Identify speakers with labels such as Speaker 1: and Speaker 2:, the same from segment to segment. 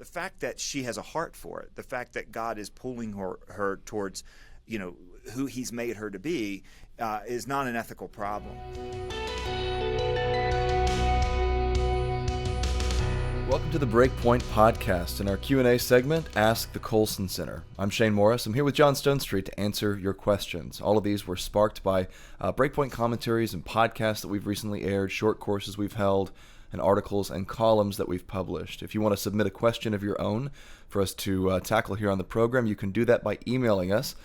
Speaker 1: the fact that she has a heart for it, the fact that God is pulling her towards, who He's made her to be, is not an ethical problem.
Speaker 2: Welcome to the Breakpoint podcast. In our Q&A segment, Ask the Colson Center. I'm Shane Morris. I'm here with John Stonestreet to answer your questions. All of these were sparked by Breakpoint commentaries and podcasts that we've recently aired, short courses we've held, and articles and columns that we've published. If you want to submit a question of your own for us to tackle here on the program, you can do that by emailing us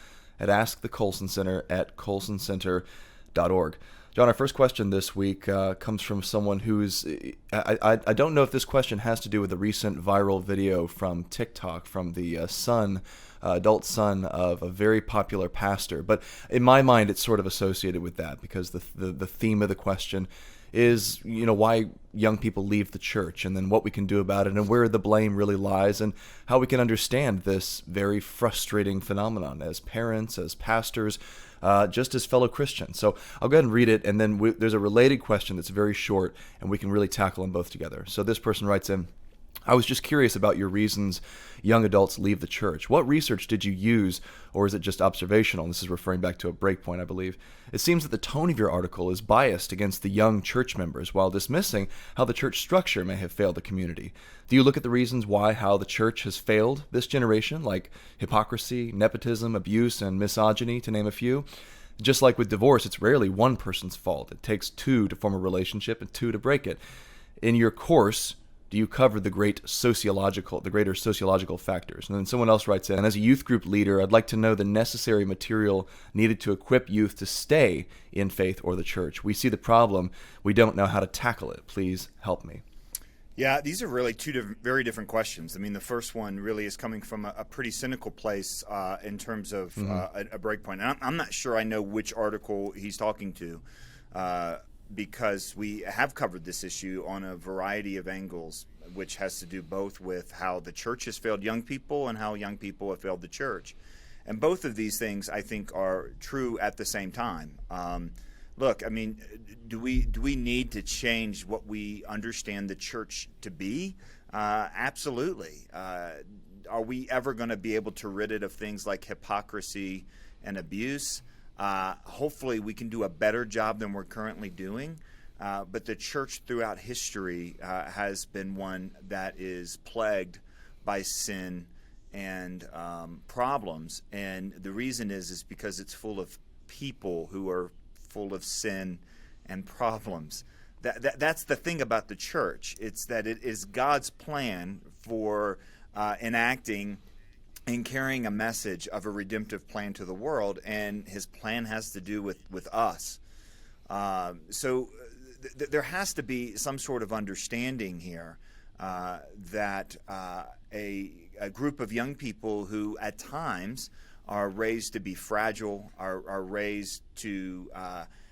Speaker 2: at askthecolsoncenter@colsoncenter.org. John, our first question this week comes from someone who's, I don't know if this question has to do with the recent viral video from TikTok from the adult son of a very popular pastor, but in my mind it's sort of associated with that because the theme of the question is, why young people leave the church and then what we can do about it and where the blame really lies and how we can understand this very frustrating phenomenon as parents, as pastors, just as fellow Christians. So I'll go ahead and read it, and then there's a related question that's very short, and we can really tackle them both together. So this person writes in, I was just curious about your reasons young adults leave the church. What research did you use, or is it just observational? And this is referring back to a Breakpoint, I believe. It seems that the tone of your article is biased against the young church members while dismissing how the church structure may have failed the community. Do you look at the reasons how the church has failed this generation, like hypocrisy, nepotism, abuse, and misogyny, to name a few? Just like with divorce, it's rarely one person's fault. It takes two to form a relationship and two to break it. In your course, do you cover the greater sociological factors? And then someone else writes in, as a youth group leader, I'd like to know the necessary material needed to equip youth to stay in faith or the church. We see the problem. We don't know how to tackle it. Please help me.
Speaker 1: Yeah, these are really two very different questions. I mean, the first one really is coming from a pretty cynical place in terms of a Breakpoint. And I'm not sure I know which article he's talking to. Because we have covered this issue on a variety of angles, which has to do both with how the church has failed young people and how young people have failed the church. And both of these things, I think, are true at the same time. Look, I mean, do we need to change what we understand the church to be? Absolutely. Are we ever going to be able to rid it of things like hypocrisy and abuse? Hopefully we can do a better job than we're currently doing, but the church throughout history has been one that is plagued by sin and problems, and the reason is because it's full of people who are full of sin and problems. That's the thing about the church. It's that it is God's plan for enacting and carrying a message of a redemptive plan to the world, and his plan has to do with us. So there has to be some sort of understanding here that a group of young people who at times are raised to be fragile, are raised to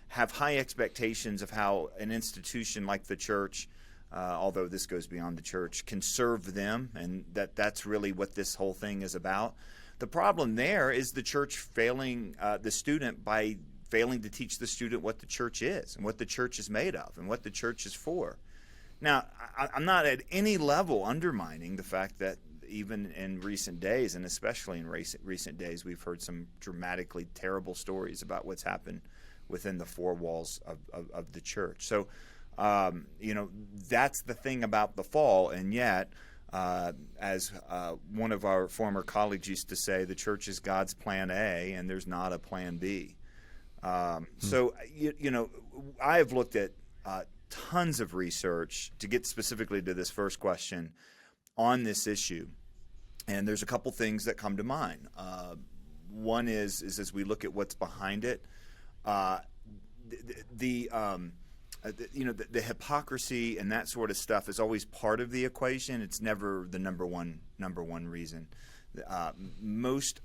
Speaker 1: have high expectations of how an institution like the church, although this goes beyond the church, can serve them, and that's really what this whole thing is about. The problem there is the church failing the student by failing to teach the student what the church is and what the church is made of and what the church is for. Now, I'm not at any level undermining the fact that even in recent days, and especially in recent days, we've heard some dramatically terrible stories about what's happened within the four walls of the church. So, that's the thing about the fall, and yet, as one of our former colleagues used to say, the church is God's plan A, and there's not a plan B. So, I have looked at tons of research to get specifically to this first question on this issue, and there's a couple things that come to mind. One is as we look at what's behind it, the hypocrisy and that sort of stuff is always part of the equation. It's never the number one reason. Most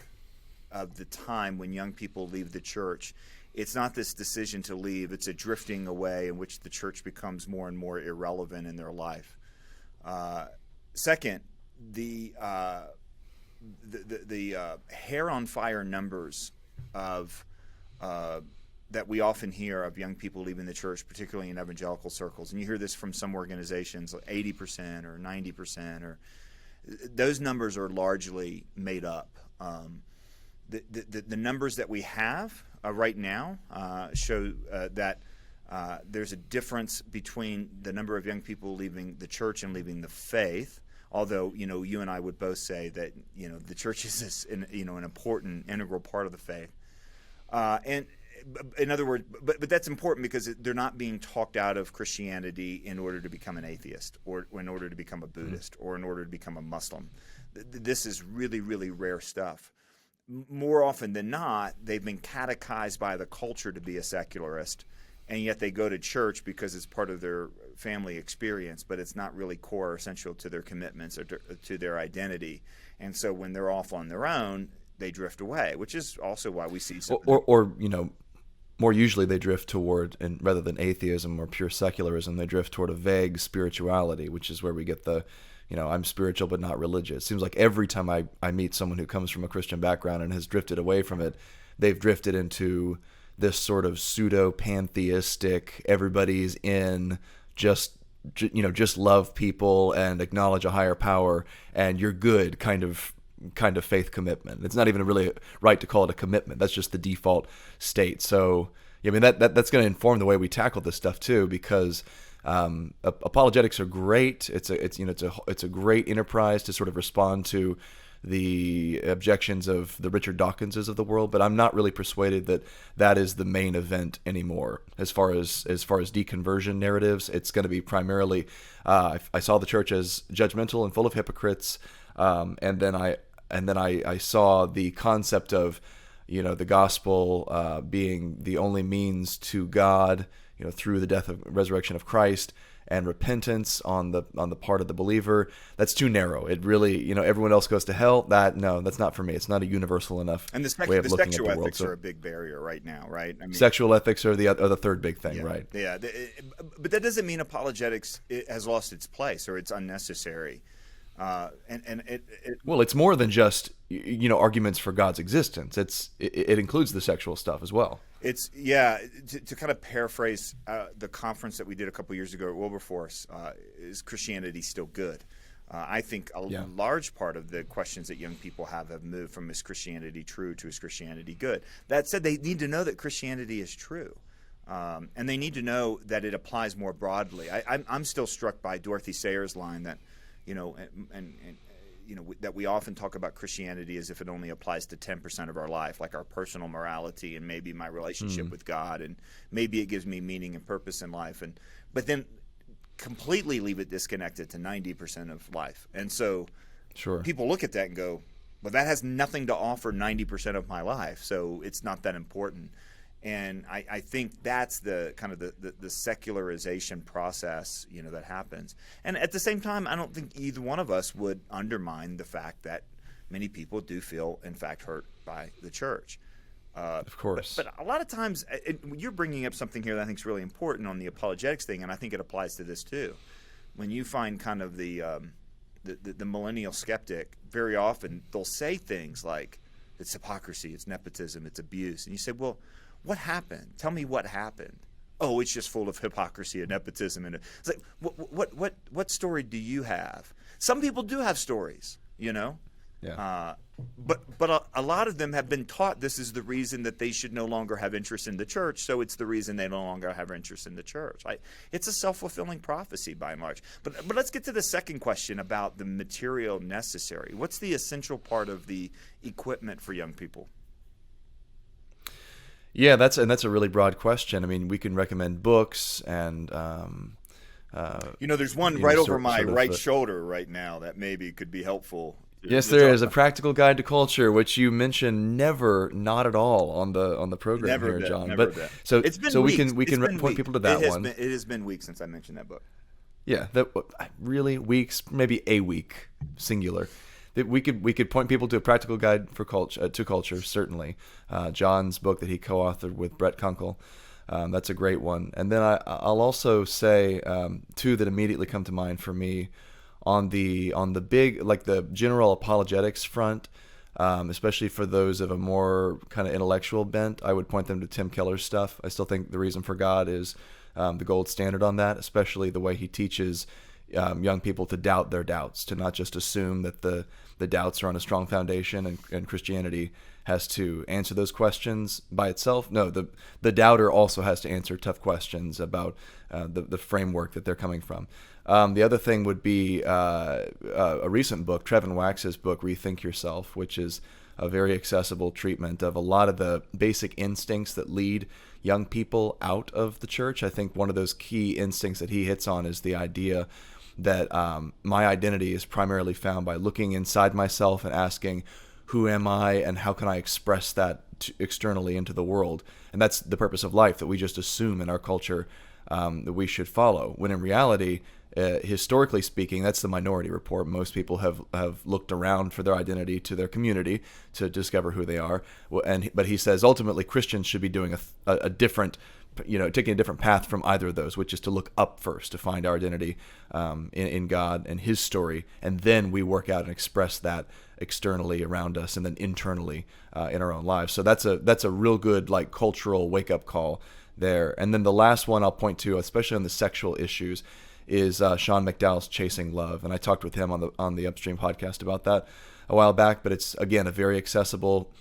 Speaker 1: of the time when young people leave the church, it's not this decision to leave. It's a drifting away in which the church becomes more and more irrelevant in their life. Second, the hair on fire numbers of that we often hear of young people leaving the church, particularly in evangelical circles, and you hear this from some organizations, like 80% or 90%, those numbers are largely made up. The numbers that we have right now show that there's a difference between the number of young people leaving the church and leaving the faith. Although, you and I would both say that, the church is an important, integral part of the faith. And in other words, but that's important because they're not being talked out of Christianity in order to become an atheist or in order to become a Buddhist or in order to become a Muslim. This is really, really rare stuff. More often than not, they've been catechized by the culture to be a secularist, and yet they go to church because it's part of their family experience, but it's not really core or essential to their commitments or to their identity. And so when they're off on their own, they drift away, which is also why we see some
Speaker 2: more usually they drift toward, and rather than atheism or pure secularism, they drift toward a vague spirituality, which is where we get the, I'm spiritual but not religious. It seems like every time I meet someone who comes from a Christian background and has drifted away from it, they've drifted into this sort of pseudo-pantheistic, everybody's in, just love people and acknowledge a higher power and you're good kind of faith commitment. It's not even really right to call it a commitment. That's just the default state. So, that's going to inform the way we tackle this stuff too, because apologetics are great. It's a great enterprise to sort of respond to the objections of the Richard Dawkinses of the world, but I'm not really persuaded that that is the main event anymore. As far as deconversion narratives, it's going to be primarily I saw the church as judgmental and full of hypocrites, and then I saw the concept of the gospel being the only means to God, through the death and resurrection of Christ, and repentance on the part of the believer. That's too narrow. It really, everyone else goes to hell. That's not for me. It's not a universal enough
Speaker 1: and
Speaker 2: way of looking at the
Speaker 1: sexual
Speaker 2: world.
Speaker 1: ethics are a big barrier right now, right?
Speaker 2: Sexual ethics are the third big thing, right?
Speaker 1: Yeah, but that doesn't mean apologetics has lost its place or it's unnecessary.
Speaker 2: Well, it's more than just arguments for God's existence. It includes the sexual stuff as well.
Speaker 1: To kind of paraphrase the conference that we did a couple years ago at Wilberforce, is Christianity still good? I think a large part of the questions that young people have moved from is Christianity true to is Christianity good? That said, they need to know that Christianity is true. And they need to know that it applies more broadly. I'm still struck by Dorothy Sayers' line that, that we often talk about Christianity as if it only applies to 10% of our life, like our personal morality and maybe my relationship with God, and maybe it gives me meaning and purpose in life, but then completely leave it disconnected to 90% of life. And so people look at that and go, well, that has nothing to offer 90% of my life, so it's not that important. And I think that's the kind of the secularization process, that happens. And at the same time, I don't think either one of us would undermine the fact that many people do feel, in fact, hurt by the church.
Speaker 2: Of course.
Speaker 1: But a lot of times, you're bringing up something here that I think is really important on the apologetics thing, and I think it applies to this too. When you find kind of the millennial skeptic, very often they'll say things like, it's hypocrisy, it's nepotism, it's abuse. And you say, well, what happened? Tell me what happened. Oh, it's just full of hypocrisy and nepotism. And it's like, what story do you have? Some people do have stories, Yeah. But a lot of them have been taught this is the reason that they should no longer have interest in the church. So it's the reason they no longer have interest in the church. It's a self-fulfilling prophecy by and large. But let's get to the second question about the material necessary. What's the essential part of the equipment for young people?
Speaker 2: Yeah, that's a really broad question. I mean, we can recommend books and
Speaker 1: there's one right over my right shoulder right now that maybe could be helpful.
Speaker 2: Yes, there is a practical guide to culture, which you mentioned not at all on the program here, John. But so
Speaker 1: it's been
Speaker 2: so
Speaker 1: weeks.
Speaker 2: we can point people to that one.
Speaker 1: It has been weeks since I mentioned that book.
Speaker 2: Yeah, really weeks, maybe a week, singular. We could point people to a practical guide for culture, certainly. John's book that he co-authored with Brett Kunkel, that's a great one. And then I'll also say two that immediately come to mind for me on the big, like the general apologetics front, especially for those of a more kind of intellectual bent. I would point them to Tim Keller's stuff. I still think The Reason for God is the gold standard on that, especially the way he teaches young people to doubt their doubts, to not just assume that the doubts are on a strong foundation, and Christianity has to answer those questions by itself. No, the doubter also has to answer tough questions about the framework that they're coming from. The other thing would be a recent book, Trevin Wax's book, Rethink Yourself, which is a very accessible treatment of a lot of the basic instincts that lead young people out of the church. I think one of those key instincts that he hits on is the idea that my identity is primarily found by looking inside myself and asking, who am I and how can I express that externally into the world? And that's the purpose of life that we just assume in our culture that we should follow, when in reality, historically speaking, that's the minority report. Most people have looked around for their identity to their community to discover who they are. But he says ultimately Christians should be doing a different, taking a different path from either of those, which is to look up first to find our identity in God and His story, and then we work out and express that externally around us, and then internally in our own lives. So that's a real good cultural wake up call there. And then the last one I'll point to, especially on the sexual issues, is Sean Mcdowell's Chasing Love, and I talked with him on the Upstream podcast about that a while back. But it's again a very accessible,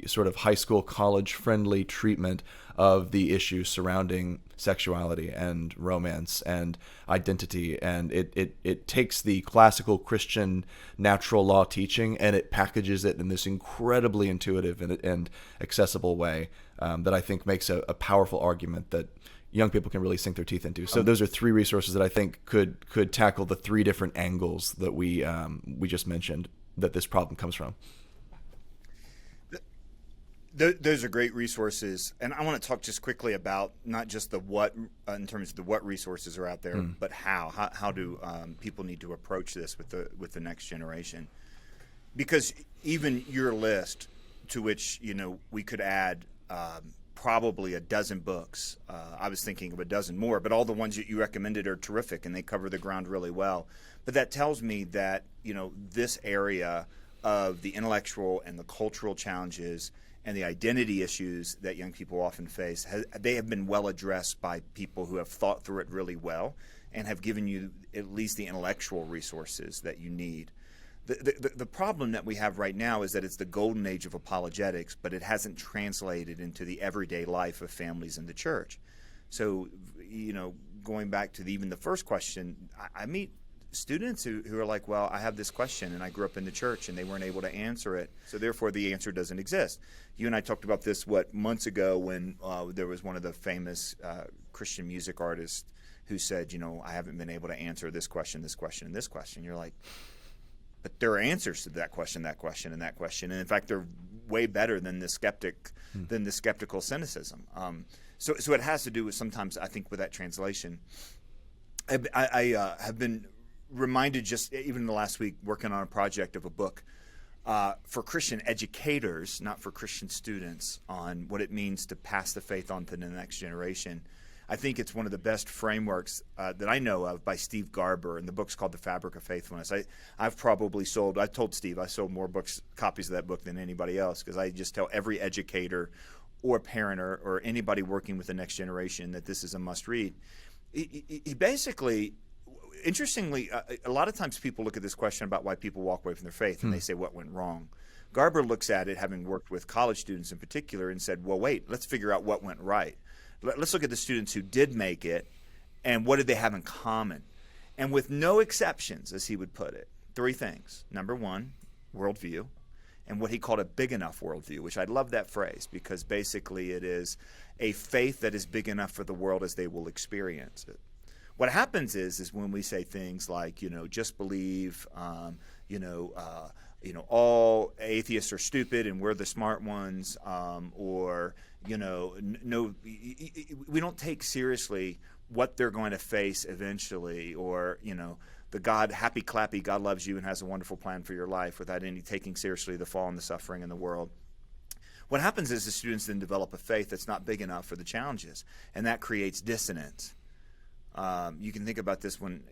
Speaker 2: sort of high school, college friendly treatment of the issues surrounding sexuality and romance and identity, and it takes the classical Christian natural law teaching and it packages it in this incredibly intuitive and accessible way that I think makes a powerful argument that young people can really sink their teeth into. So those are three resources that I think could tackle the three different angles that we just mentioned that this problem comes from.
Speaker 1: Those are great resources, and I want to talk just quickly about not just the what in terms of the what resources are out there, but how do people need to approach this with the next generation? Because even your list, to which we could add probably a dozen books. I was thinking of a dozen more, but all the ones that you recommended are terrific, and they cover the ground really well. But that tells me that this area of the intellectual and the cultural challenges and the identity issues that young people often face, they have been well addressed by people who have thought through it really well and have given you at least the intellectual resources that you need. The problem that we have right now is that it's the golden age of apologetics, but it hasn't translated into the everyday life of families in the church. So, going back to even the first question, I meet students who are like, well, I have this question and I grew up in the church and they weren't able to answer it, so therefore the answer doesn't exist. You and I talked about this, months ago when there was one of the famous Christian music artists who said, I haven't been able to answer this question, and this question. You're like, but there are answers to that question, and that question. And in fact, they're way better than the skeptical cynicism. So it has to do with sometimes, I think, with that translation. I have been reminded just even in the last week working on a project of a book for Christian educators, not for Christian students, on what it means to pass the faith on to the next generation. I think it's one of the best frameworks that I know of by Steve Garber, and the book's called The Fabric of Faithfulness. I've told Steve I sold more copies of that book than anybody else, because I just tell every educator or parent or anybody working with the next generation that this is a must read. He basically, interestingly, a lot of times people look at this question about why people walk away from their faith and they say what went wrong. Garber looks at it, having worked with college students in particular, and said, well, wait, let's figure out what went right. Let's look at the students who did make it, and what did they have in common? And with no exceptions, as he would put it, three things. Number one, worldview, and what he called a big enough worldview, which I love that phrase, because basically it is a faith that is big enough for the world as they will experience it. What happens is when we say things like, just believe, all atheists are stupid and we're the smart ones, or no, we don't take seriously what they're going to face eventually, or the God, happy clappy, God loves you and has a wonderful plan for your life, without any taking seriously the fall and the suffering in the world. What happens is the students then develop a faith that's not big enough for the challenges, and that creates dissonance. You can think about this when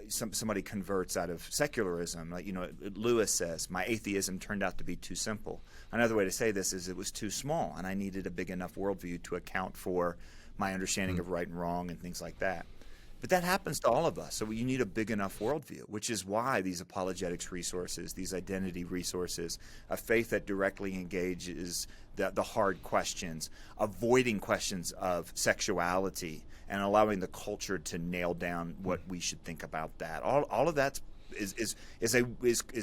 Speaker 1: somebody converts out of secularism. Lewis says, my atheism turned out to be too simple. Another way to say this is it was too small, and I needed a big enough worldview to account for my understanding of right and wrong and things like that. But that happens to all of us. So you need a big enough worldview, which is why these apologetics resources, these identity resources, a faith that directly engages the hard questions, avoiding questions of sexuality, and allowing the culture to nail down what we should think about that. All of that is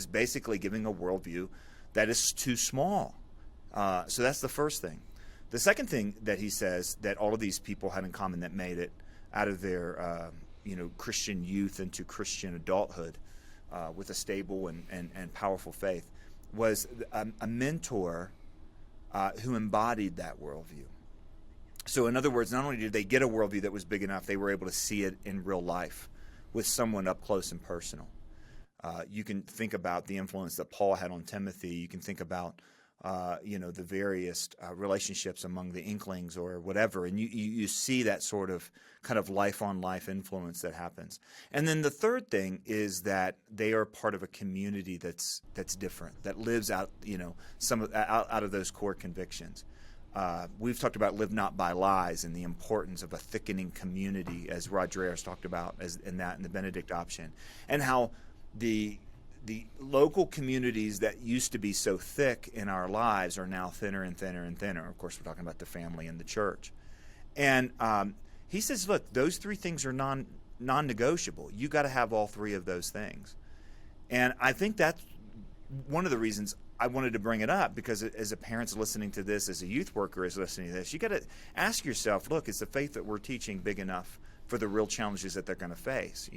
Speaker 1: basically giving a worldview that is too small. So that's the first thing. The second thing that he says that all of these people had in common that made it out of their Christian youth into Christian adulthood with a stable and powerful faith was a mentor who embodied that worldview. So in other words, not only did they get a worldview that was big enough, they were able to see it in real life with someone up close and personal. You can think about the influence that Paul had on Timothy. You can think about the various relationships among the Inklings or whatever, and you see that sort of kind of life-on-life influence that happens. And then the third thing is that they are part of a community that's different, that lives out out of those core convictions. We've talked about live not by lies and the importance of a thickening community, as Roger Ayers talked about in the Benedict option, and how the local communities that used to be so thick in our lives are now thinner and thinner and thinner. Of course, we're talking about the family and the church. And he says, look, those three things are non-negotiable. You got to have all three of those things. And I think that's one of the reasons I wanted to bring it up, because as a parent's listening to this, as a youth worker is listening to this, you got to ask yourself, look, is the faith that we're teaching big enough for the real challenges that they're going to face?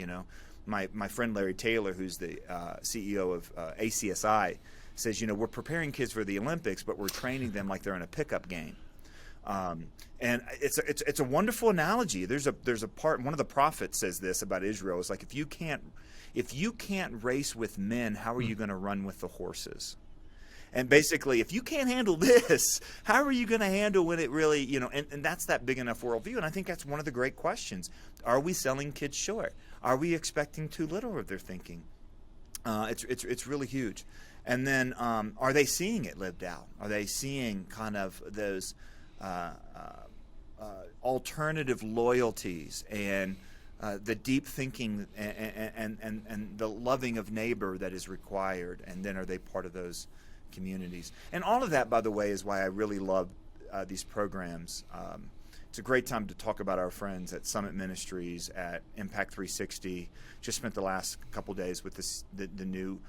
Speaker 1: My friend Larry Taylor, who's the CEO of ACSI, says, we're preparing kids for the Olympics, but we're training them like they're in a pickup game. And it's a wonderful analogy. There's a part, one of the prophets says this about Israel. It's like, if you can't race with men, how are you going to run with the horses? And basically, if you can't handle this, how are you going to handle when it really, and that's that big enough worldview. And I think that's one of the great questions. Are we selling kids short? Are we expecting too little of their thinking? It's really huge. And then are they seeing it lived out? Are they seeing kind of those alternative loyalties and the deep thinking and the loving of neighbor that is required? And then are they part of those communities? And all of that, by the way, is why I really love these programs. It's a great time to talk about our friends at Summit Ministries, at Impact 360. Just spent the last couple days with the new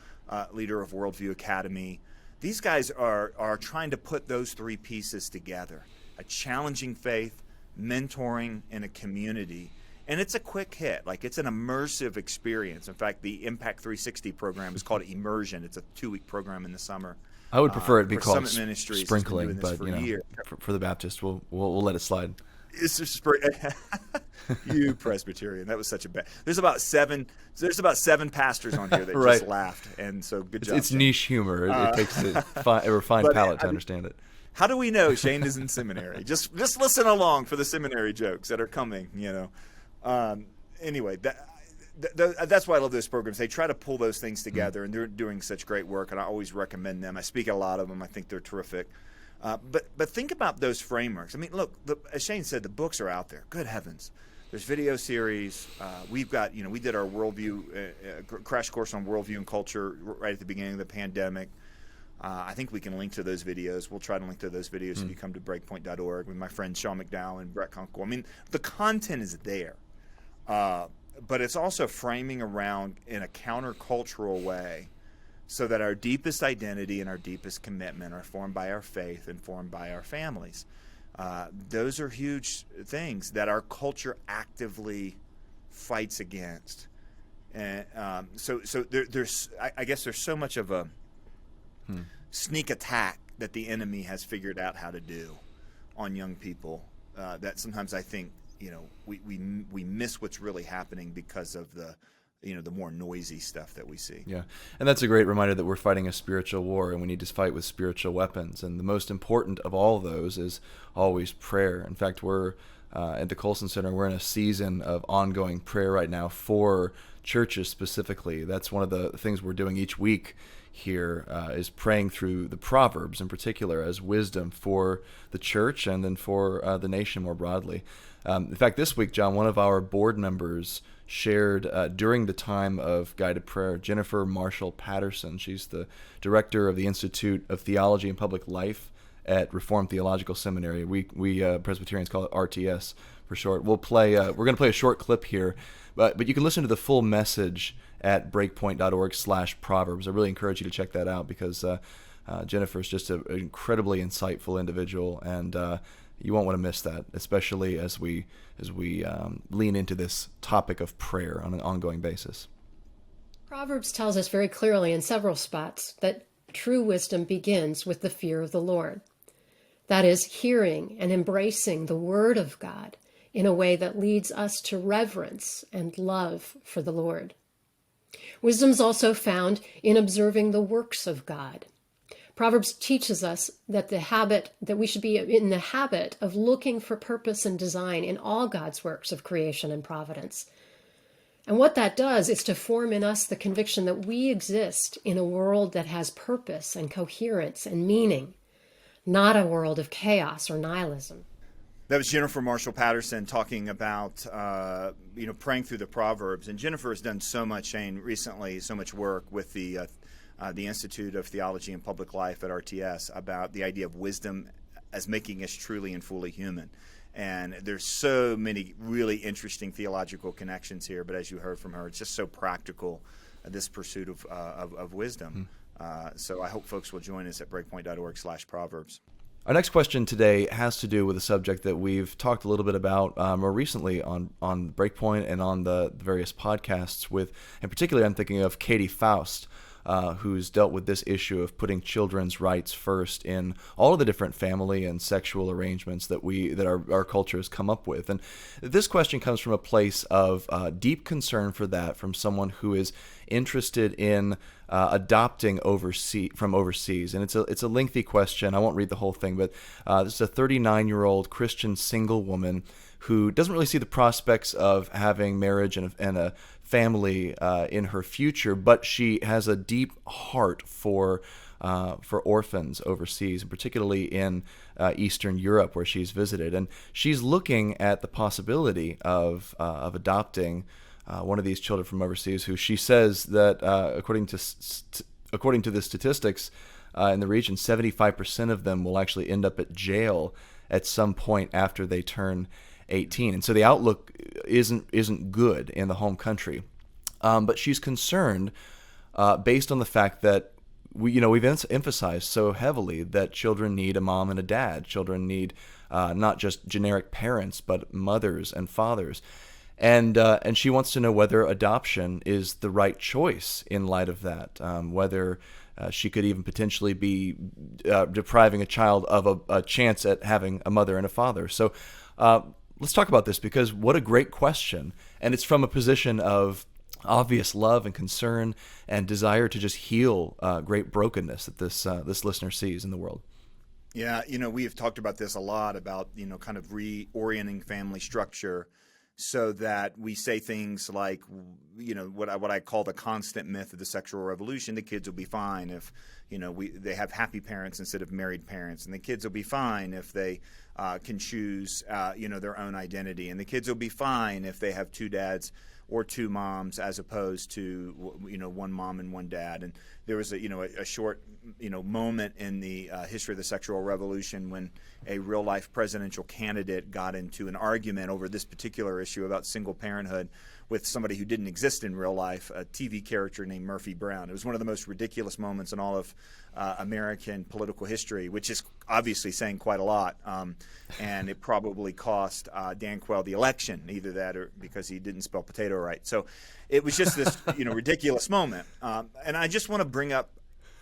Speaker 1: leader of Worldview Academy. These guys are trying to put those three pieces together: a challenging faith, mentoring, and a community. And it's a quick hit. Like, it's an immersive experience. In fact, the Impact 360 program is called Immersion. It's a 2-week program in the summer.
Speaker 2: I would prefer it be called
Speaker 1: sprinkling,
Speaker 2: but for the Baptist, we'll let it slide.
Speaker 1: It's just you Presbyterian. That was such a bad. There's about seven pastors on here that
Speaker 2: right.
Speaker 1: just laughed, and so good job.
Speaker 2: It's niche humor. It takes a refined palate to understand it.
Speaker 1: How do we know Shane is in seminary? Just listen along for the seminary jokes that are coming. Anyway, that's why I love those programs. They try to pull those things together, and they're doing such great work, and I always recommend them. I speak at a lot of them. I think they're terrific. But think about those frameworks. I mean, look, as Shane said, the books are out there. Good heavens. There's video series. We've got, we did our worldview crash course on worldview and culture right at the beginning of the pandemic. I think we can link to those videos. We'll try to link to those videos if you come to breakpoint.org with my friend Sean Mcdowell and Brett Kunkel. I mean, the content is there. But it's also framing around in a countercultural way, so that our deepest identity and our deepest commitment are formed by our faith and formed by our families. Those are huge things that our culture actively fights against. And so I guess there's so much of a sneak attack that the enemy has figured out how to do on young people that sometimes I think we miss what's really happening because of the more noisy stuff that we see.
Speaker 2: Yeah, and that's a great reminder that we're fighting a spiritual war, and we need to fight with spiritual weapons. And the most important of all of those is always prayer. In fact, we're at the Colson Center, we're in a season of ongoing prayer right now for churches specifically. That's one of the things we're doing each week here, is praying through the Proverbs in particular as wisdom for the church and then for the nation more broadly. In fact, this week, John, one of our board members shared during the time of guided prayer, Jennifer Marshall Patterson. She's the director of the Institute of Theology and Public Life at Reformed Theological Seminary. We Presbyterians call it RTS for short. We're going to play a short clip here, but you can listen to the full message at breakpoint.org/Proverbs. I really encourage you to check that out because Jennifer's just an incredibly insightful individual, and you won't want to miss that, especially as we lean into this topic of prayer on an ongoing basis.
Speaker 3: Proverbs tells us very clearly in several spots that true wisdom begins with the fear of the Lord. That is, hearing and embracing the Word of God in a way that leads us to reverence and love for the Lord. Wisdom is also found in observing the works of God. Proverbs teaches us that we should be in the habit of looking for purpose and design in all God's works of creation and providence. And what that does is to form in us the conviction that we exist in a world that has purpose and coherence and meaning, not a world of chaos or nihilism.
Speaker 1: That was Jennifer Marshall Patterson talking about, praying through the Proverbs. And Jennifer has done so much, Shane, recently, so much work with the Institute of Theology and Public Life at RTS about the idea of wisdom as making us truly and fully human. And there's so many really interesting theological connections here. But as you heard from her, it's just so practical, this pursuit of wisdom. So I hope folks will join us at breakpoint.org/Proverbs.
Speaker 2: Our next question today has to do with a subject that we've talked a little bit about more recently on Breakpoint and on the various podcasts with, and particularly I'm thinking of Katie Faust, who's dealt with this issue of putting children's rights first in all of the different family and sexual arrangements that our culture has come up with. And this question comes from a place of deep concern for that from someone who is interested in adopting from overseas. And it's a lengthy question. I won't read the whole thing, but this is a 39-year-old Christian single woman who doesn't really see the prospects of having marriage and a family in her future, but she has a deep heart for orphans overseas, and particularly in Eastern Europe where she's visited. And she's looking at the possibility of adopting one of these children from overseas, who she says that according to the statistics in the region, 75% of them will actually end up at jail at some point after they turn 18. And so the outlook isn't good in the home country. But she's concerned based on the fact that we've emphasized so heavily that children need a mom and a dad. Children need not just generic parents, but mothers and fathers. And she wants to know whether adoption is the right choice in light of that, whether she could even potentially be depriving a child of a chance at having a mother and a father. So let's talk about this, because what a great question. And it's from a position of obvious love and concern and desire to just heal great brokenness that this listener sees in the world.
Speaker 1: Yeah, we have talked about this a lot, about, kind of reorienting family structure so that we say things like, what I call the constant myth of the sexual revolution. The kids will be fine if, they have happy parents instead of married parents, and the kids will be fine if they can choose, their own identity, and the kids will be fine if they have two dads or two moms as opposed to, one mom and one dad. And there was a short, moment in the history of the sexual revolution when a real life presidential candidate got into an argument over this particular issue about single parenthood with somebody who didn't exist in real life, a TV character named Murphy Brown. It was one of the most ridiculous moments in all of American political history, which is obviously saying quite a lot. And it probably cost Dan Quayle the election, either that or because he didn't spell potato right. So it was just this ridiculous moment. And I just want to bring up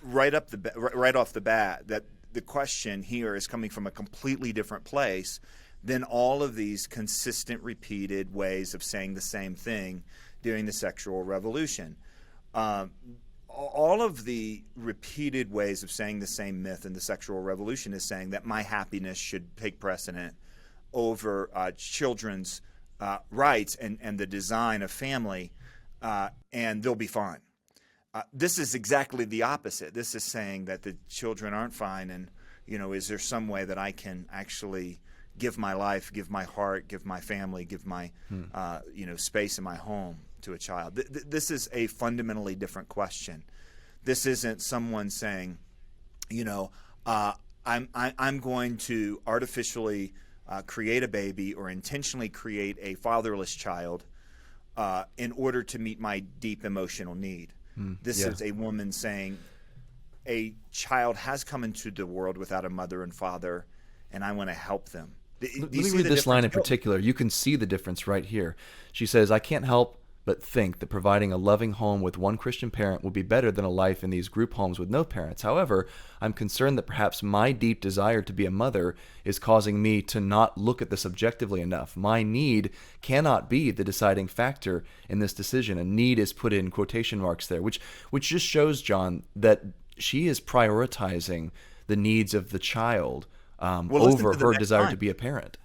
Speaker 1: right off the bat that the question here is coming from a completely different place than all of these consistent, repeated ways of saying the same thing during the sexual revolution. All of the repeated ways of saying the same myth in the sexual revolution is saying that my happiness should take precedent over children's rights and the design of family, and they'll be fine. This is exactly the opposite. This is saying that the children aren't fine, and is there some way that I can actually give my life, give my heart, give my family, give my space in my home to a child? This is a fundamentally different question. This isn't someone saying, I'm going to artificially create a baby or intentionally create a fatherless child in order to meet my deep emotional need. This is a woman saying, a child has come into the world without a mother and father, and I want to help them.
Speaker 2: Let me read this line in particular. You can see the difference right here. She says, I can't help but think that providing a loving home with one Christian parent would be better than a life in these group homes with no parents. However, I'm concerned that perhaps my deep desire to be a mother is causing me to not look at this objectively enough. My need cannot be the deciding factor in this decision. And need is put in quotation marks there, which just shows, John, that she is prioritizing the needs of the child over her desire to be a parent.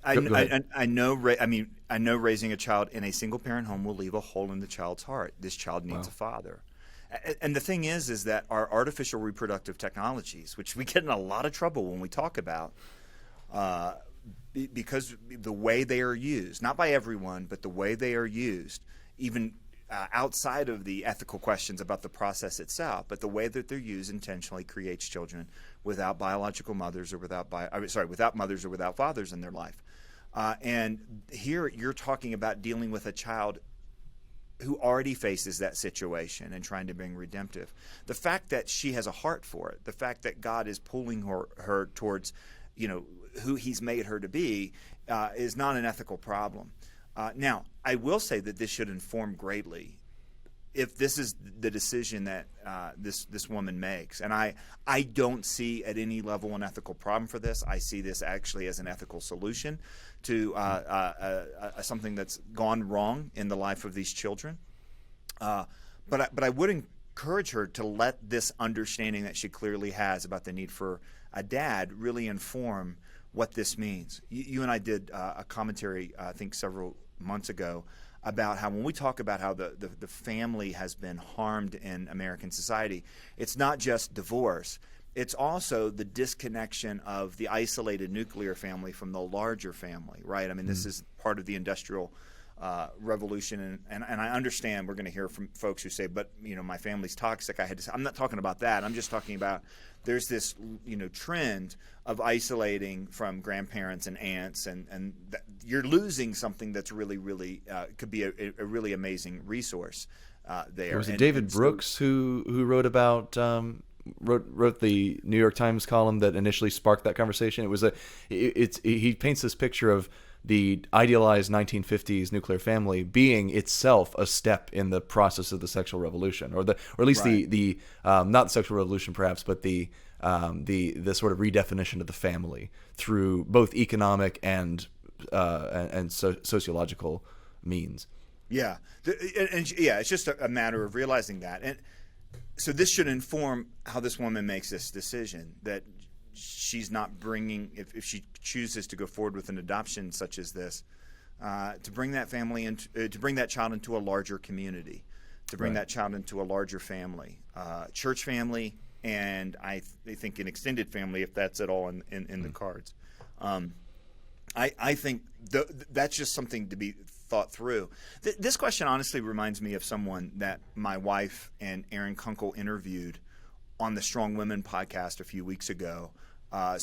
Speaker 1: I know raising a child in a single-parent home will leave a hole in the child's heart. This child needs a father. And the thing is that our artificial reproductive technologies, which we get in a lot of trouble when we talk about, because the way they are used, not by everyone, but the way they are used, even outside of the ethical questions about the process itself, but the way that they're used intentionally creates children without biological mothers or without mothers or without fathers in their life. And here you're talking about dealing with a child who already faces that situation and trying to bring redemptive. The fact that she has a heart for it, the fact that God is pulling her towards, who He's made her to be, is not an ethical problem. Now, I will say that this should inform greatly if this is the decision that this woman makes. And I don't see at any level an ethical problem for this. I see this actually as an ethical solution to something that's gone wrong in the life of these children. But I would encourage her to let this understanding that she clearly has about the need for a dad really inform what this means. You and I did a commentary, I think several months ago, about how when we talk about how the family has been harmed in American society, it's not just divorce. It's also the disconnection of the isolated nuclear family from the larger family, right? I mean, this is part of the industrial revolution, and I understand we're going to hear from folks who say, but, my family's toxic. I'm not talking about that. I'm just talking about there's this, trend of isolating from grandparents and aunts, and you're losing something that's really, really could be a really amazing resource there.
Speaker 2: Was it David Brooks who wrote about wrote the New York Times column that initially sparked that conversation? He paints this picture of the idealized 1950s nuclear family being itself a step in the process of the sexual revolution, or at least right. the not the sexual revolution perhaps, but the sort of redefinition of the family through both economic and sociological means.
Speaker 1: Yeah, it's just a matter of realizing that, and so this should inform how this woman makes this decision, that she's not bringing, if she chooses to go forward with an adoption such as this, to bring that family to bring that child into a larger community, to bring that child into a larger family, church family, and I think an extended family, if that's at all in the cards. I think that's just something to be thought through. This question honestly reminds me of someone that my wife and Aaron Kunkel interviewed on the Strong Women podcast a few weeks ago. A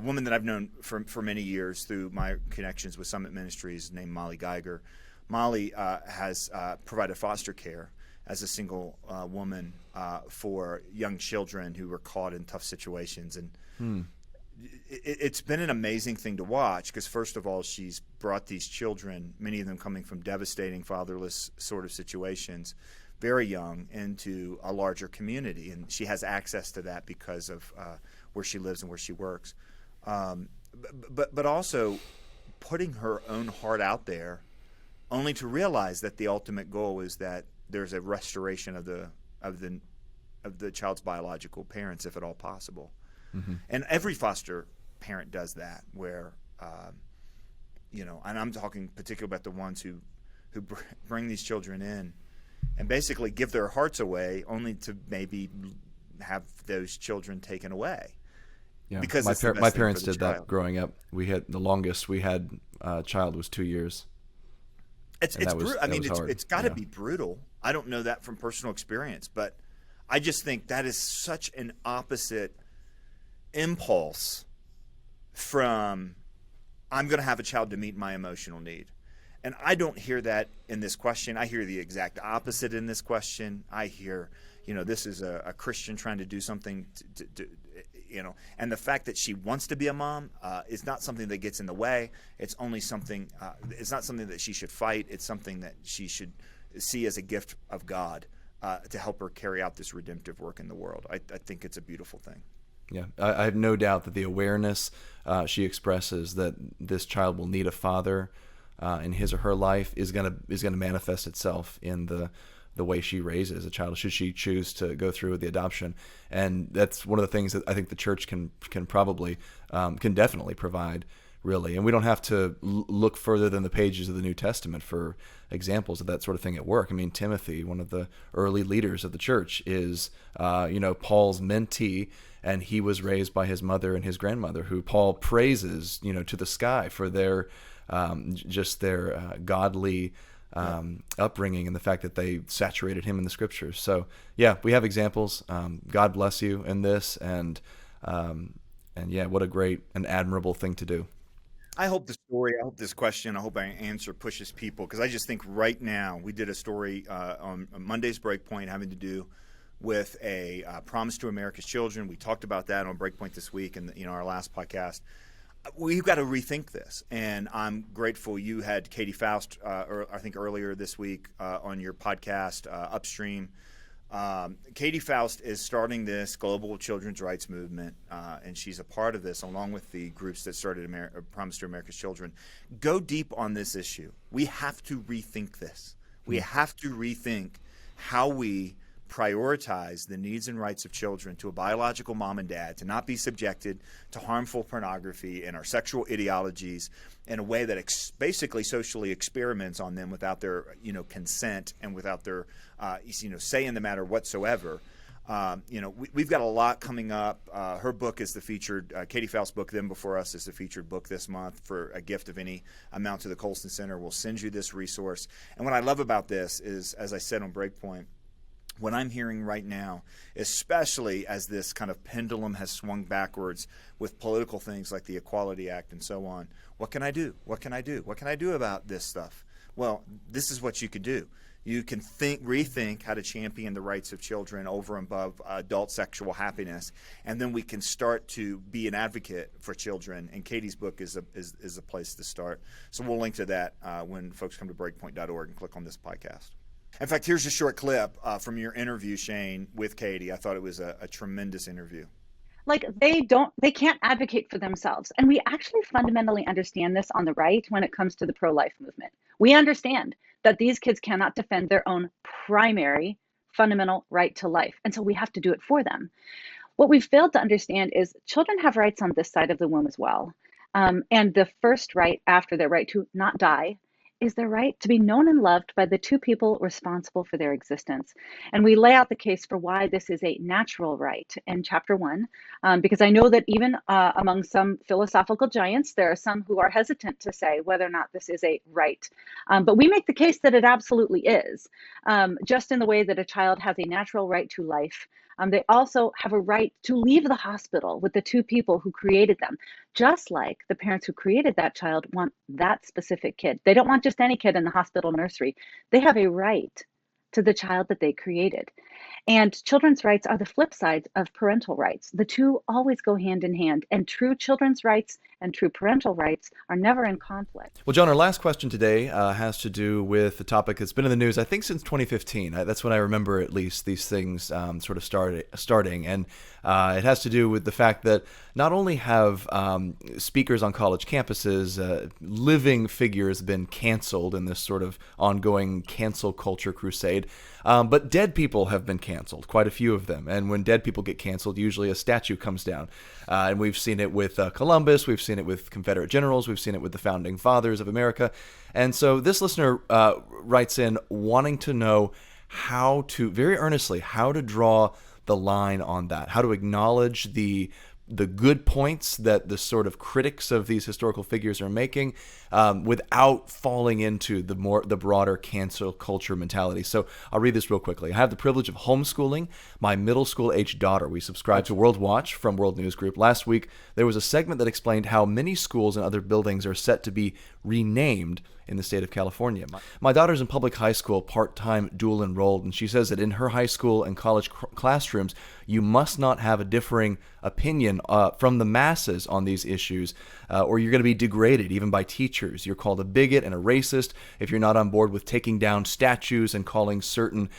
Speaker 1: woman that I've known for many years through my connections with Summit Ministries named Molly Geiger. Molly has provided foster care as a single woman for young children who were caught in tough situations. And it's been an amazing thing to watch because, first of all, she's brought these children, many of them coming from devastating fatherless sort of situations, very young, into a larger community. And she has access to that because of where she lives and where she works. But also putting her own heart out there only to realize that the ultimate goal is that there's a restoration of the child's biological parents, if at all possible. Mm-hmm. And every foster parent does that, where and I'm talking particularly about the ones who bring these children in and basically give their hearts away only to maybe have those children taken away.
Speaker 2: Yeah,
Speaker 1: because
Speaker 2: my parents did that growing up. We had the longest we had child was 2 years.
Speaker 1: It's brutal. I mean, it's got to be brutal. I don't know that from personal experience, but I just think that is such an opposite impulse from I'm going to have a child to meet my emotional need. And I don't hear that in this question. I hear the exact opposite in this question. I hear, this is a Christian trying to do something and the fact that she wants to be a mom is not something that gets in the way. It's only something, it's not something that she should fight. It's something that she should see as a gift of God to help her carry out this redemptive work in the world. I think it's a beautiful thing.
Speaker 2: Yeah, I have no doubt that the awareness she expresses that this child will need a father in his or her life is gonna manifest itself in the way she raises a child, should she choose to go through with the adoption. And that's one of the things that I think the church can probably can definitely provide, really. And we don't have to look further than the pages of the New Testament for examples of that sort of thing at work. I mean, Timothy, one of the early leaders of the church, is Paul's mentee, and he was raised by his mother and his grandmother, who Paul praises to the sky for their godly upbringing and the fact that they saturated him in the scriptures. So yeah, we have examples. God bless you in this, and yeah, what a great and admirable thing to do.
Speaker 1: I hope this question, I hope my answer pushes people, because I just think right now, we did a story on Monday's Breakpoint having to do with a promise to America's children. We talked about that on Breakpoint this week and our last podcast. We've got to rethink this, and I'm grateful you had Katie Faust, I think earlier this week on your podcast, Upstream. Katie Faust is starting this global children's rights movement, and she's a part of this, along with the groups that started Promise to America's Children. Go deep on this issue. We have to rethink this. We have to rethink how we prioritize the needs and rights of children to a biological mom and dad, to not be subjected to harmful pornography and our sexual ideologies in a way that basically socially experiments on them without their consent and without their say in the matter whatsoever. We've got a lot coming up. Her book is the featured, Katie Faust's book, Them Before Us, is the featured book this month for a gift of any amount to the Colson Center. We'll send you this resource. And what I love about this is, as I said on Breakpoint, what I'm hearing right now, especially as this kind of pendulum has swung backwards with political things like the Equality Act and so on, what can I do? What can I do? What can I do about this stuff? Well, this is what you could do. You can rethink how to champion the rights of children over and above adult sexual happiness, and then we can start to be an advocate for children. And Katie's book is a place to start. So we'll link to that when folks come to breakpoint.org and click on this podcast. In fact, here's a short clip from your interview, Shane, with Katie. I thought it was a tremendous interview.
Speaker 4: Like they can't advocate for themselves. And we actually fundamentally understand this on the right when it comes to the pro-life movement. We understand that these kids cannot defend their own primary fundamental right to life. And so we have to do it for them. What we've failed to understand is children have rights on this side of the womb as well. And the first right after their right to not die is their right to be known and loved by the two people responsible for their existence. And we lay out the case for why this is a natural right in chapter 1, because I know that even among some philosophical giants, there are some who are hesitant to say whether or not this is a right. But we make the case that it absolutely is, just in the way that a child has a natural right to life. They also have a right to leave the hospital with the two people who created them, just like the parents who created that child want that specific kid. They don't want just any kid in the hospital nursery. They have a right to the child that they created. And children's rights are the flip side of parental rights. The two always go hand in hand, and true children's rights and true parental rights are never in conflict.
Speaker 2: Well, John, our last question today has to do with a topic that's been in the news, I think, since 2015. That's when I remember, at least, these things sort of starting. And it has to do with the fact that not only have speakers on college campuses, living figures, been canceled in this sort of ongoing cancel culture crusade, made. But dead people have been canceled, quite a few of them. And when dead people get canceled, usually a statue comes down. And we've seen it with Columbus. We've seen it with Confederate generals. We've seen it with the founding fathers of America. And so this listener writes in wanting to know how to, very earnestly, how to draw the line on that, how to acknowledge the good points that the sort of critics of these historical figures are making, without falling into the broader cancel culture mentality. So I'll read this real quickly. I have the privilege of homeschooling my middle school aged daughter. We subscribe to World Watch from World News Group. Last week, there was a segment that explained how many schools and other buildings are set to be renamed in the state of California. My daughter's in public high school, part-time dual enrolled, and she says that in her high school and college classrooms, you must not have a differing opinion from the masses on these issues, or you're going to be degraded even by teachers. You're called a bigot and a racist if you're not on board with taking down statues and calling certain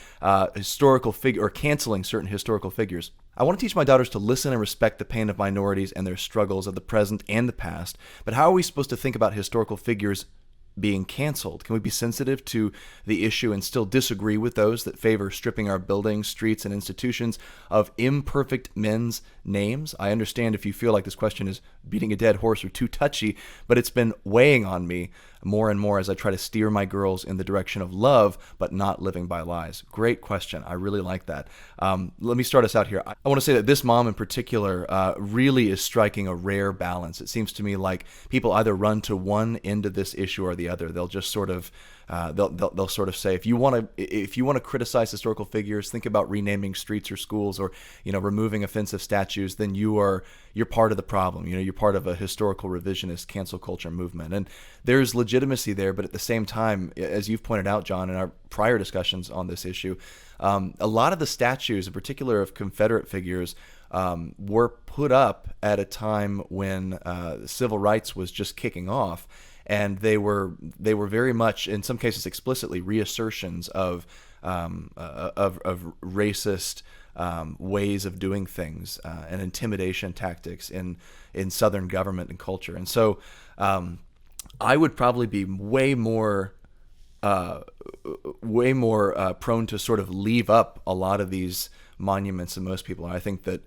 Speaker 2: historical figure or canceling certain historical figures. I want to teach my daughters to listen and respect the pain of minorities and their struggles of the present and the past, but how are we supposed to think about historical figures being canceled? Can we be sensitive to the issue and still disagree with those that favor stripping our buildings, streets, and institutions of imperfect men's names? I understand if you feel like this question is beating a dead horse or too touchy, but it's been weighing on me more and more as I try to steer my girls in the direction of love, but not living by lies. Great question. I really like that. Let me start us out here. I want to say that this mom in particular really is striking a rare balance. It seems to me like people either run to one end of this issue or the other. They'll just sort of they'll sort of say, if you want to criticize historical figures, think about renaming streets or schools, or removing offensive statues, then you're part of the problem. You're part of a historical revisionist cancel culture movement, and there's legitimacy there. But at the same time, as you've pointed out, John, in our prior discussions on this issue, a lot of the statues, in particular of Confederate figures, were put up at a time when civil rights was just kicking off. And they were very much, in some cases explicitly, reassertions of racist ways of doing things and intimidation tactics in Southern government and culture. And so I would probably be way more prone to sort of leave up a lot of these monuments than most people. And I think that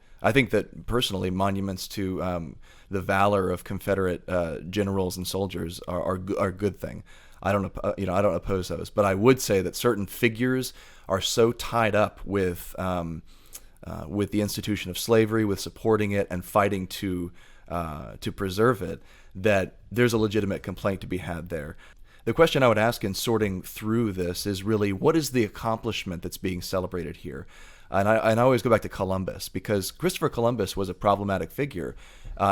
Speaker 2: personally, monuments to the valor of Confederate generals and soldiers are a good thing. I don't oppose those, but I would say that certain figures are so tied up with the institution of slavery, with supporting it and fighting to preserve it, that there's a legitimate complaint to be had there. The question I would ask in sorting through this is really, what is the accomplishment that's being celebrated here? And I always go back to Columbus, because Christopher Columbus was a problematic figure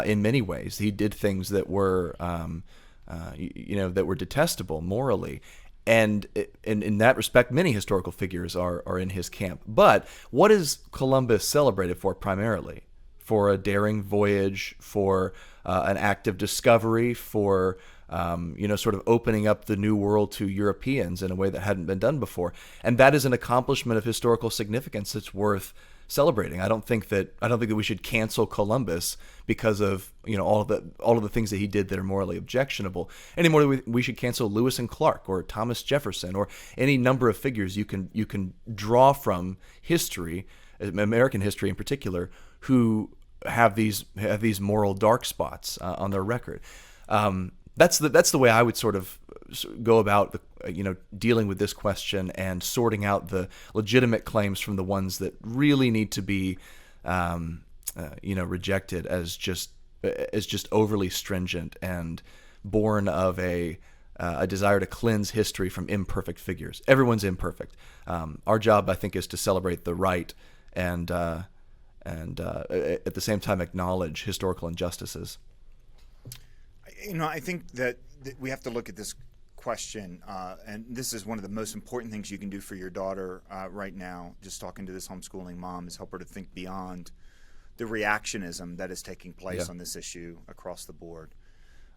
Speaker 2: in many ways. He did things that were, that were detestable morally. And in that respect, many historical figures are in his camp. But what is Columbus celebrated for primarily? For a daring voyage, for an act of discovery, for sort of opening up the new world to Europeans in a way that hadn't been done before. And that is an accomplishment of historical significance that's worth celebrating. I don't think that we should cancel Columbus because of all of the things that he did that are morally objectionable. Any more than we should cancel Lewis and Clark or Thomas Jefferson or any number of figures you can draw from history, American history in particular, who have these moral dark spots on their record. That's the way I would sort of go about dealing with this question and sorting out the legitimate claims from the ones that really need to be rejected as just overly stringent and born of a desire to cleanse history from imperfect figures. Everyone's imperfect. Our job, I think, is to celebrate the right and at the same time acknowledge historical injustices.
Speaker 1: I think that we have to look at this question, and this is one of the most important things you can do for your daughter right now, just talking to this homeschooling mom, is help her to think beyond the reactionism that is taking place on this issue across the board.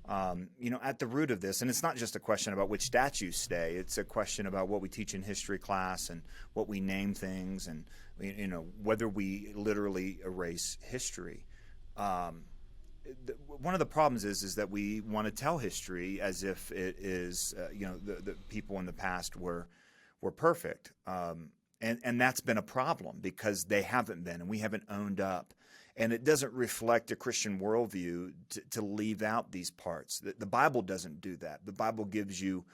Speaker 1: At the root of this, and it's not just a question about which statues stay, it's a question about what we teach in history class and what we name things and, whether we literally erase history. One of the problems is that we want to tell history as if it is, the people in the past were were perfect. And that's been a problem because they haven't been, and we haven't owned up. And it doesn't reflect a Christian worldview to leave out these parts. The Bible doesn't do that. The Bible gives you,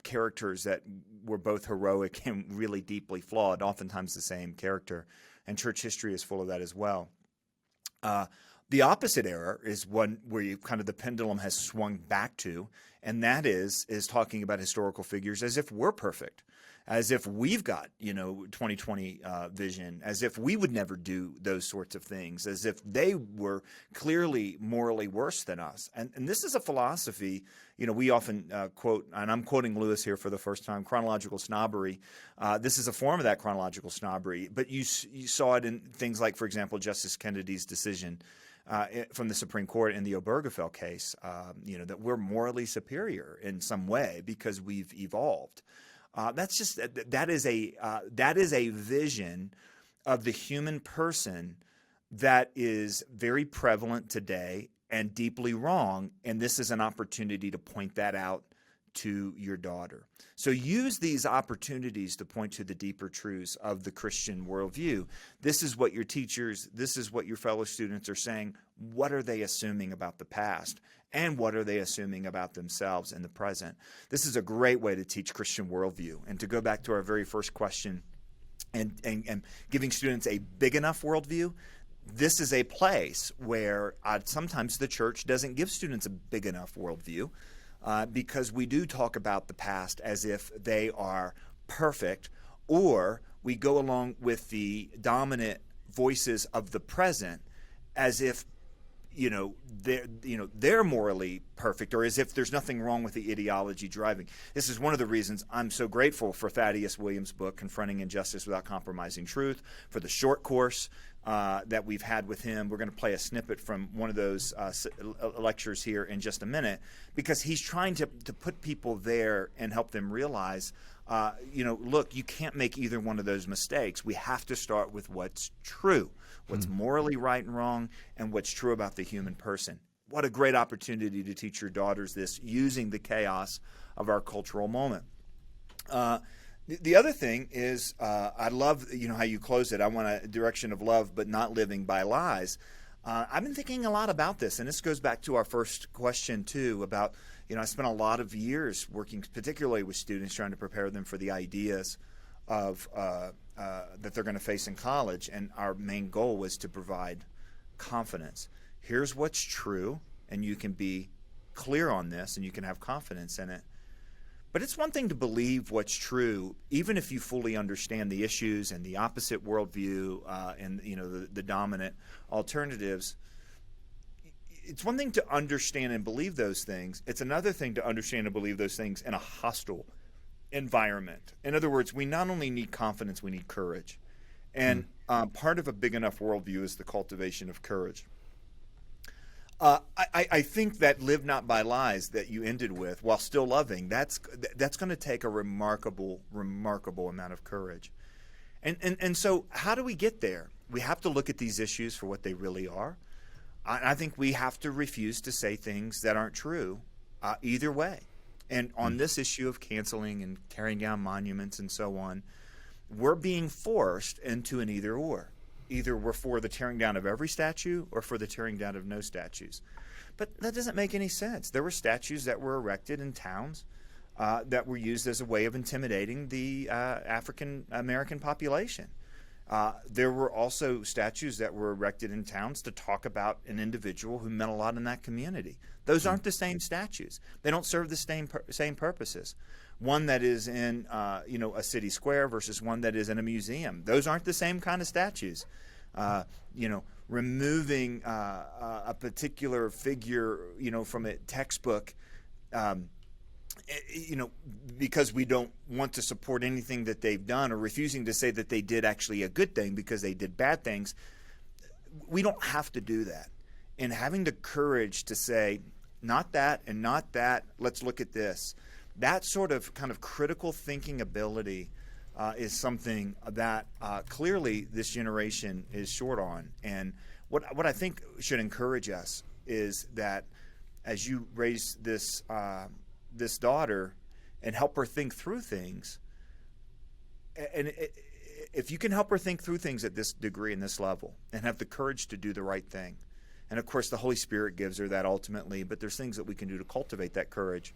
Speaker 1: characters that were both heroic and really deeply flawed, oftentimes the same character. And church history is full of that as well. The opposite error is one where you kind of the pendulum has swung back to, and that is talking about historical figures as if we're perfect, as if we've got 2020 vision, as if we would never do those sorts of things, as if they were clearly morally worse than us. And this is a philosophy, we often quote, and I'm quoting Lewis here for the first time, chronological snobbery. This is a form of that chronological snobbery, but you saw it in things like, for example, Justice Kennedy's decision from the Supreme Court in the Obergefell case, that we're morally superior in some way because we've evolved. That is a vision of the human person that is very prevalent today and deeply wrong. And this is an opportunity to point that out to your daughter. So use these opportunities to point to the deeper truths of the Christian worldview. This is what your teachers, this is what your fellow students are saying. What are they assuming about the past? And what are they assuming about themselves in the present? This is a great way to teach Christian worldview. And to go back to our very first question and giving students a big enough worldview, this is a place where sometimes the church doesn't give students a big enough worldview. Because we do talk about the past as if they are perfect, or we go along with the dominant voices of the present as if they're morally perfect, or as if there's nothing wrong with the ideology driving. This is one of the reasons I'm so grateful for Thaddeus Williams' book, Confronting Injustice Without Compromising Truth, for the short course that we've had with him. We're going to play a snippet from one of those lectures here in just a minute, because he's trying to put people there and help them realize, look, you can't make either one of those mistakes. We have to start with what's true, what's morally right and wrong, and what's true about the human person. What a great opportunity to teach your daughters this using the chaos of our cultural moment. The other thing is, I love how you close it. I want a direction of love, but not living by lies. I've been thinking a lot about this, and this goes back to our first question too. About I spent a lot of years working, particularly with students, trying to prepare them for the ideas of that they're going to face in college, and our main goal was to provide confidence. Here's what's true, and you can be clear on this, and you can have confidence in it. But it's one thing to believe what's true, even if you fully understand the issues and the opposite worldview and the dominant alternatives. It's one thing to understand and believe those things. It's another thing to understand and believe those things in a hostile environment. In other words, we not only need confidence, we need courage. And part of a big enough worldview is the cultivation of courage. I think that live not by lies that you ended with, while still loving, that's going to take a remarkable amount of courage. And so how do we get there? We have to look at these issues for what they really are. I think we have to refuse to say things that aren't true either way. And on this issue of canceling and tearing down monuments and so on, we're being forced into an either or. Either we're for the tearing down of every statue or for the tearing down of no statues. But that doesn't make any sense. There were statues that were erected in towns that were used as a way of intimidating the African American population. There were also statues that were erected in towns to talk about an individual who meant a lot in that community. Those aren't the same statues. They don't serve the same purposes. One that is in a city square versus one that is in a museum. Those aren't the same kind of statues. Removing a particular figure, from a textbook, because we don't want to support anything that they've done, or refusing to say that they did actually a good thing because they did bad things. We don't have to do that. And having the courage to say, not that and not that, let's look at this. That sort of kind of critical thinking ability is something that clearly this generation is short on. And what I think should encourage us is that as you raise this daughter and help her think through things, if you can help her think through things at this degree and this level and have the courage to do the right thing, and of course the Holy Spirit gives her that ultimately, but there's things that we can do to cultivate that courage.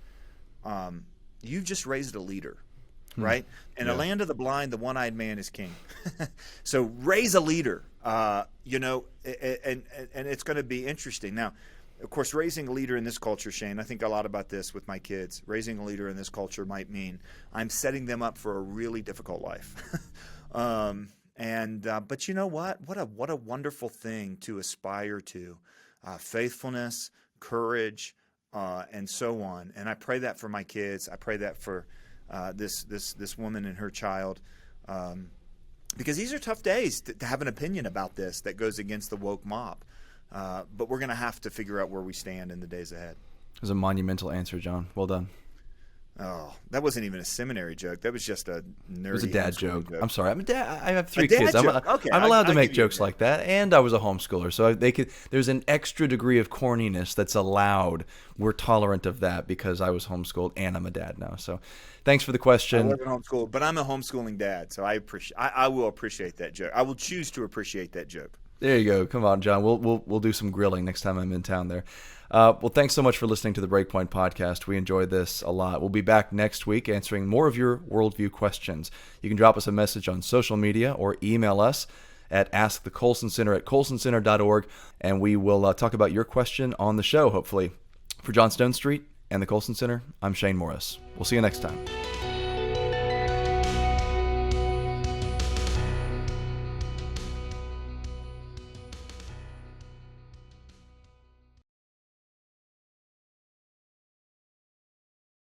Speaker 1: You've just raised a leader, right? In a land of the blind, the one-eyed man is king. So raise a leader, and it's going to be interesting. Now, of course, raising a leader in this culture, Shane, I think a lot about this with my kids. Raising a leader in this culture might mean I'm setting them up for a really difficult life. But you know what? What a wonderful thing to aspire to. Faithfulness, courage, and so on. And I pray that for my kids. I pray that for this woman and her child. Because these are tough days to have an opinion about this that goes against the woke mob. But we're going to have to figure out where we stand in the days ahead.
Speaker 2: It was a monumental answer, John. Well done.
Speaker 1: Oh, that wasn't even a seminary joke. That was just a nerdy.
Speaker 2: It was a dad joke.
Speaker 1: joke.
Speaker 2: I'm sorry. I'm a dad. I have 3
Speaker 1: dad
Speaker 2: kids.
Speaker 1: joke. Okay,
Speaker 2: I'm allowed to
Speaker 1: I'll
Speaker 2: make
Speaker 1: give you
Speaker 2: jokes
Speaker 1: that.
Speaker 2: like that, and I was a homeschooler, so there's an extra degree of corniness that's allowed. We're tolerant of that because I was homeschooled and I'm a dad now. So, thanks for the
Speaker 1: I
Speaker 2: question.
Speaker 1: wasn't homeschooled, but I'm a homeschooling dad, so I will appreciate that joke. I will choose to appreciate that joke.
Speaker 2: There you go. Come on, John. We'll do some grilling next time I'm in town there. Well, thanks so much for listening to the Breakpoint podcast. We enjoyed this a lot. We'll be back next week answering more of your worldview questions. You can drop us a message on social media or email us at askthecolsoncenter@colsoncenter.org, and we will talk about your question on the show, hopefully. For John Stone Street and the Colson Center, I'm Shane Morris. We'll see you next time.